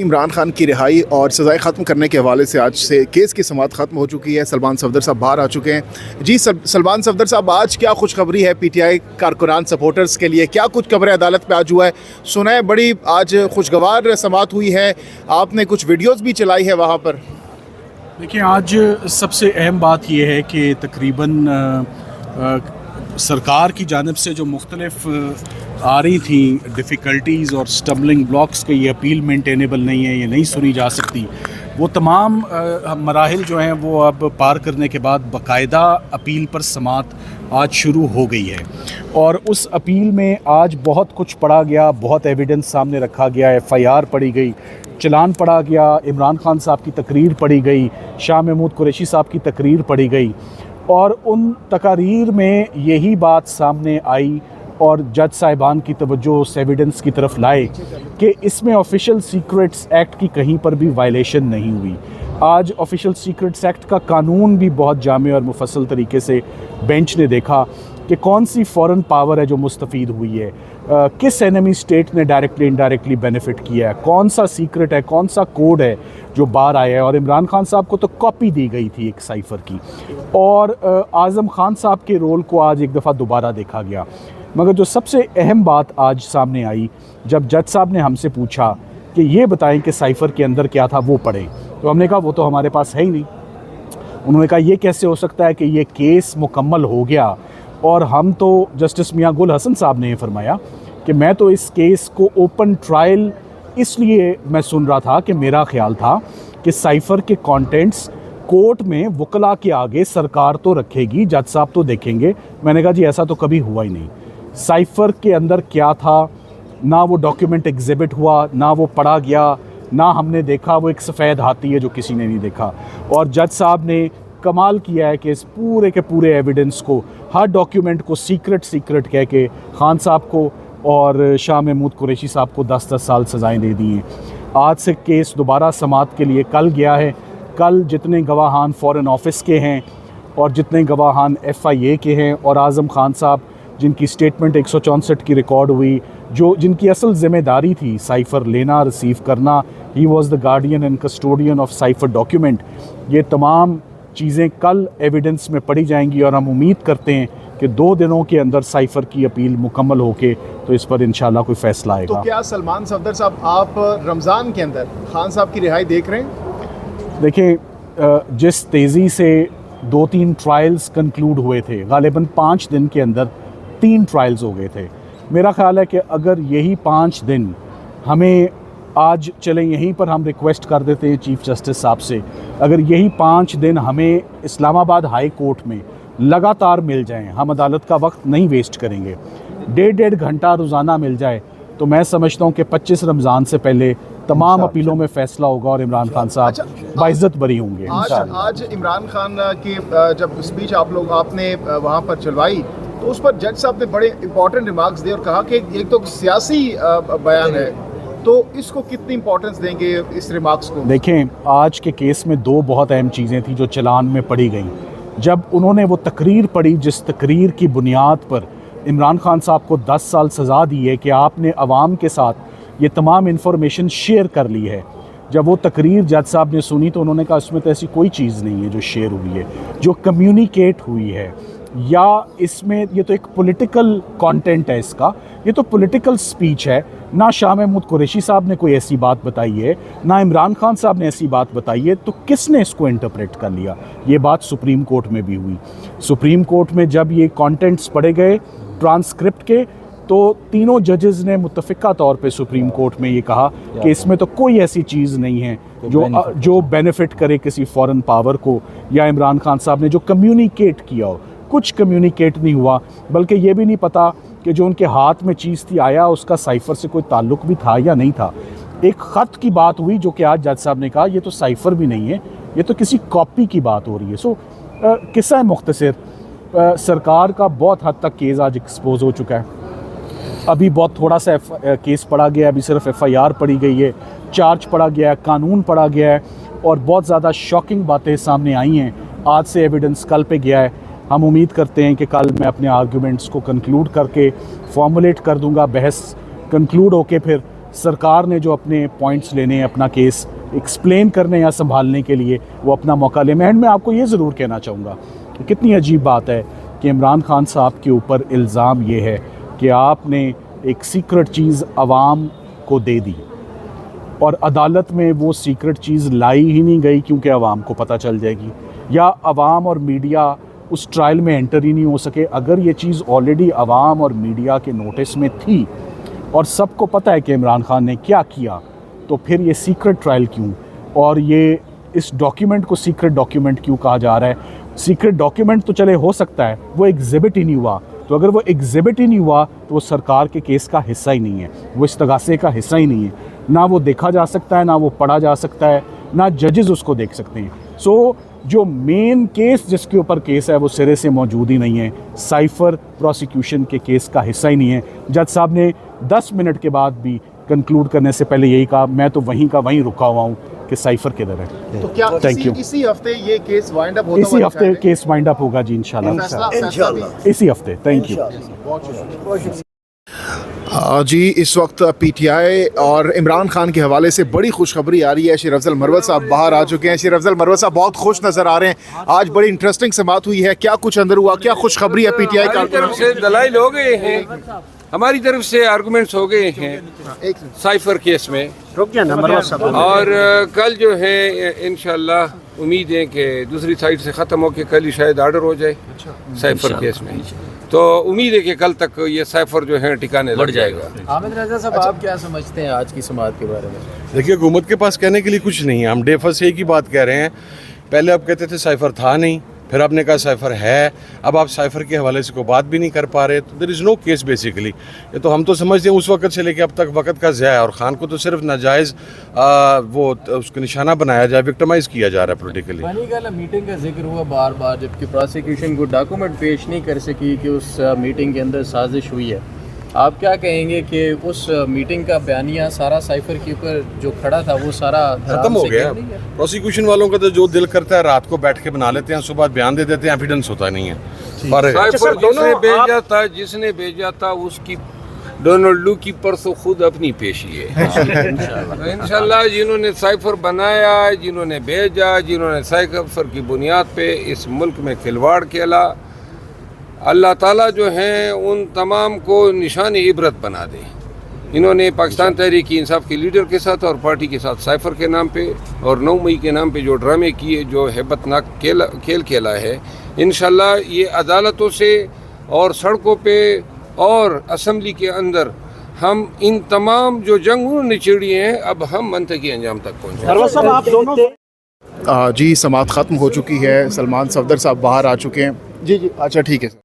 इमरान खान की रिहाई और सज़ाएं ख़त्म करने के हवाले से आज से केस की समाअत ख़त्म हो चुकी है। सलमान सफदर साहब बाहर आ चुके हैं। जी सलमान सफदर साहब, आज क्या खुशखबरी है पीटीआई कारकुनान सपोर्टर्स के लिए? क्या कुछ खबरें अदालत में आज हुआ है? सुना है बड़ी आज खुशगवार समाअत हुई है, आपने कुछ वीडियोज़ भी चलाई है वहाँ पर। देखिए, आज सबसे अहम बात यह है कि तकरीबन सरकार की जानिब से जो मुख्तलिफ आ रही थी डिफ़िकल्टीज़ और स्टम्बलिंग ब्लॉक्स के ये अपील मेंटेनेबल नहीं है, ये नहीं सुनी जा सकती, वो तमाम मराहिल जो हैं वो अब पार करने के बाद बाकायदा अपील पर समाअत आज शुरू हो गई है। और उस अपील में आज बहुत कुछ पढ़ा गया, बहुत एविडेंस सामने रखा गया, FIR पढ़ी गई, चलान पढ़ा गया, इमरान खान साहब की तकरीर पढ़ी गई, शाह महमूद कुरैशी साहब की तकरीर पढ़ी गई। और उन तकारीर में यही बात सामने आई और जज साहिबान की तवज्जो उस एविडेंस की तरफ लाए कि इसमें ऑफिशियल सीक्रेट्स एक्ट की कहीं पर भी वायलेशन नहीं हुई। आज ऑफिशियल सीक्रेट्स एक्ट का कानून भी बहुत जामे और मुफस्सल तरीके से बेंच ने देखा कि कौन सी फॉरेन पावर है जो मुस्तफ़ीद हुई है, किस एनिमी स्टेट ने डायरेक्टली इनडायरेक्टली बेनिफिट किया है, कौन सा सीक्रेट है, कौन सा कोड है जो बाहर आया है। और इमरान खान साहब को तो कॉपी दी गई थी एक साइफ़र की, और आज़म खान साहब के रोल को आज एक दफ़ा दोबारा देखा गया। मगर जो सबसे अहम बात आज सामने आई, जब जज साहब ने हमसे पूछा कि ये बताएं कि साइफ़र के अंदर क्या था, वो पढ़ें, तो हमने कहा वो तो हमारे पास है ही नहीं। उन्होंने कहा ये कैसे हो सकता है कि ये केस मुकम्मल हो गया, और हम तो जस्टिस मियां गुल हसन साहब ने ये फरमाया कि मैं तो इस केस को ओपन ट्रायल इसलिए मैं सुन रहा था कि मेरा ख्याल था कि साइफ़र के कंटेंट्स कोर्ट में वकला के आगे सरकार तो रखेगी, जज साहब तो देखेंगे। मैंने कहा जी ऐसा तो कभी हुआ ही नहीं। साइफ़र के अंदर क्या था, ना वो डॉक्यूमेंट एग्जिबिट हुआ, ना वो पढ़ा गया, ना हमने देखा। वो एक सफ़ेद हाथी है जो किसी ने नहीं देखा। और जज साहब ने कमाल किया है कि इस पूरे के पूरे एविडेंस को, हर डॉक्यूमेंट को सीक्रेट कह के खान साहब को और शाह महमूद कुरैशी साहब को 10-10 साल सज़ाएँ दे दी हैं। आज से केस दोबारा समाअत के लिए कल गया है। कल जितने गवाहान फ़ॉरेन ऑफिस के हैं और जितने गवाहान FIA के हैं और आज़म खान साहब जिनकी स्टेटमेंट 164 की रिकॉर्ड हुई, जिनकी असल ज़िम्मेदारी थी साइफ़र लेना, रिसीव करना, he was the guardian and custodian of cipher document, ये तमाम चीज़ें कल एविडेंस में पढ़ी जाएंगी। और हम उम्मीद करते हैं कि 2 दिनों के अंदर साइफ़र की अपील मुकम्मल होके तो इस पर इंशाल्लाह कोई फ़ैसला आएगा। तो क्या सलमान सफदर साहब, आप रमज़ान के अंदर खान साहब की रिहाई देख रहे हैं? देखिए, जिस तेज़ी से 2-3 ट्रायल्स कंक्लूड हुए थे, गालिबन 5 दिन के अंदर 3 ट्रायल्स हो गए थे। मेरा ख़्याल है कि अगर यही 5 दिन हमें आज चलें, यहीं पर हम रिक्वेस्ट कर देते हैं चीफ़ जस्टिस साहब से, अगर यही 5 दिन हमें इस्लामाबाद हाई कोर्ट में लगातार मिल जाएं, हम अदालत का वक्त नहीं वेस्ट करेंगे, 1.5 घंटा रोज़ाना मिल जाए, तो मैं समझता हूँ कि 25 रमज़ान से पहले तमाम अपीलों में फ़ैसला होगा और इमरान खान साहब बाइज़्ज़त बरी होंगे। आज इमरान खान की जब स्पीच आपने वहाँ पर चलवाई, तो उस पर जज साहब ने बड़े इंपॉर्टेंट रिमार्क्स दिए और कहा कि एक तो सियासी बयान है, तो इसको कितनी इंपॉर्टेंस देंगे इस रिमार्क्स को? देखें, आज के केस में 2 बहुत अहम चीज़ें थी जो चलान में पढ़ी गई। जब उन्होंने वो तकरीर पढ़ी जिस तकरीर की बुनियाद पर इमरान खान साहब को 10 साल सज़ा दी है कि आपने अवाम के साथ ये तमाम इन्फॉर्मेशन शेयर कर ली है, जब वो तकरीर जज साहब ने सुनी तो उन्होंने कहा इसमें तो ऐसी कोई चीज़ नहीं है जो शेयर हुई है, जो कम्युनिकेट हुई है, या इसमें ये तो एक पॉलिटिकल कंटेंट है, इसका ये तो पॉलिटिकल स्पीच है। ना शाह महमूद कुरैशी साहब ने कोई ऐसी बात बताई है, ना इमरान खान साहब ने ऐसी बात बताई है, तो किसने इसको इंटरप्रेट कर लिया? ये बात सुप्रीम कोर्ट में भी हुई। सुप्रीम कोर्ट में जब ये कंटेंट्स पढ़े गए ट्रांसक्रिप्ट के, तो तीनों जजेस ने मुत्तफ़िका तौर पे सुप्रीम कोर्ट में ये कहा कि इसमें तो कोई ऐसी चीज़ नहीं है जो बेनिफिट करे किसी फॉरेन पावर को, या इमरान खान साहब ने जो कम्युनिकेट किया हो। कुछ कम्युनिकेट नहीं हुआ, बल्कि ये भी नहीं पता कि जो उनके हाथ में चीज़ थी, आया उसका साइफ़र से कोई ताल्लुक़ भी था या नहीं था। एक ख़त की बात हुई जो कि आज जज साहब ने कहा ये तो साइफ़र भी नहीं है, ये तो किसी कॉपी की बात हो रही है। सो किस्सा मुख्तसर, सरकार का बहुत हद तक केस आज एक्सपोज हो चुका है। अभी बहुत थोड़ा सा केस पढ़ा गया है, अभी सिर्फ FIR पढ़ी गई है, चार्ज पढ़ा गया है, कानून पढ़ा गया है, और बहुत ज़्यादा शॉकिंग बातें सामने आई हैं। आज से एविडेंस कल पे गया है। हम उम्मीद करते हैं कि कल मैं अपने आर्गूमेंट्स को कंक्लूड करके फॉर्मुलेट कर दूंगा, बहस कंक्लूड होके फिर सरकार ने जो अपने पॉइंट्स लेने हैं, अपना केस एक्सप्लेन करने या संभालने के लिए वो अपना मौका ले। मैं एंड में आपको ये ज़रूर कहना चाहूँगा कि कितनी अजीब बात है कि इमरान खान साहब के ऊपर इल्ज़ाम ये है कि आपने एक सीक्रेट चीज़ आवाम को दे दी और अदालत में वो सीक्रेट चीज़ लाई ही नहीं गई क्योंकि आवाम को पता चल जाएगी, या आवाम और मीडिया उस ट्रायल में एंटर ही नहीं हो सके। अगर ये चीज़ ऑलरेडी आवाम और मीडिया के नोटिस में थी और सबको पता है कि इमरान खान ने क्या किया, तो फिर ये सीक्रेट ट्रायल क्यों, और ये इस डॉक्यूमेंट को सीक्रेट डॉक्यूमेंट क्यों कहा जा रहा है? सीक्रेट डॉक्यूमेंट तो चले हो सकता है, वो एग्जिबिट ही नहीं हुआ, तो अगर वो एग्जिबिट ही नहीं हुआ तो वो सरकार के केस का हिस्सा ही नहीं है, वो इस्तगासे का हिस्सा ही नहीं है। ना वो देखा जा सकता है, ना वो पढ़ा जा सकता है, ना जजेस उसको देख सकते हैं। सो जो मेन केस जिसके ऊपर केस है वो सिरे से मौजूद ही नहीं है। साइफ़र प्रोसिक्यूशन के केस का हिस्सा ही नहीं है। जज साहब ने 10 मिनट के बाद भी कंक्लूड करने से पहले यही कहा, मैं तो वहीं का वहीं रुका हुआ हूँ कि साइफ़र किधर है। तो क्या थैंक यू। इसी हफ्ते ये केस वाइंड अप होता इसी हफ्ते केस वाइंड अप होगा जी, इंशाल्लाह इसी हफ्ते। थैंक यू जी, इस वक्त पीटीआई और इमरान खान के हवाले से बड़ी खुशखबरी आ रही है। शेर अफजल मरवत साहब बाहर आ चुके हैं। शेर अफजल मरवत साहब बहुत खुश नज़र आ रहे हैं। आज बड़ी इंटरेस्टिंग समाअत हुई है, क्या कुछ अंदर हुआ, क्या खुशखबरी है पीटीआई हमारी तरफ से दलाइल हो गए हैं, हमारी तरफ से आर्गूमेंट्स हो गए हैं साइफर केस में, और कल जो है इंशाल्लाह उम्मीद है कि दूसरी साइड से ख़त्म हो के कल ही शायद आर्डर हो जाए साइफर केस में। तो उम्मीद है कि कल तक ये साइफर जो है टिकाने लग जाएगा। हामिद रजा साहब, आप क्या समझते हैं आज की समाअत के बारे में? देखिए, हुकूमत के पास कहने के लिए कुछ नहीं है। हम डे फर्स्ट एक ही बात कह रहे हैं। पहले आप कहते थे साइफर था नहीं, फिर आपने कहा साइफर है, अब आप साइफर के हवाले से कोई बात भी नहीं कर पा रहे। तो there is no case basically. ये तो हम तो समझते हैं उस वक्त से लेके अब तक वक्त का ज़्याया, और खान को तो सिर्फ नाजायज़ वो उसको निशाना बनाया जाए, विक्टिमाइज़ किया जा रहा है पोलिटिकली। बनी गल मीटिंग का जिक्र हुआ बार बार, जबकि प्रोसिक्यूशन को डॉक्यूमेंट पेश नहीं कर सकी कि उस मीटिंग के अंदर साजिश हुई है। आप क्या कहेंगे कि उस मीटिंग का बयानिया सारा साइफर के ऊपर जो खड़ा था वो सारा खत्म हो गया? प्रोसिक्यूशन वालों का तो जो दिल करता है रात को बैठ के बना लेते हैं, सुबह बयान दे देते हैं, एविडेंस होता नहीं है। साइफर जिसने भेजा था उसकी डोनाल्ड लू की परसों खुद अपनी पेशी है। तो इंशाल्लाह जिन्होंने साइफर बनाया, जिन्होंने भेजा, जिन्होंने साइफर की बुनियाद पे इस मुल्क में खिलवाड़ खेला, अल्लाह ताला जो हैं उन तमाम को निशान इबरत बना दे। इन्होंने पाकिस्तान तहरीक इंसाफ के लीडर के साथ और पार्टी के साथ साइफर के नाम पे और 9 मई के नाम पे जो ड्रामे किए, जो हैबतनाक खेल खेला है, इंशाल्लाह ये अदालतों से और सड़कों पे और असम्बली के अंदर हम इन तमाम जो जंग उन्होंने छिड़ी हैं, अब हम मंतकी अंजाम तक पहुँचे। जी, समाअत ख़त्म हो चुकी है। सलमान सफदर साहब बाहर आ चुके हैं। जी, अच्छा ठीक है सर।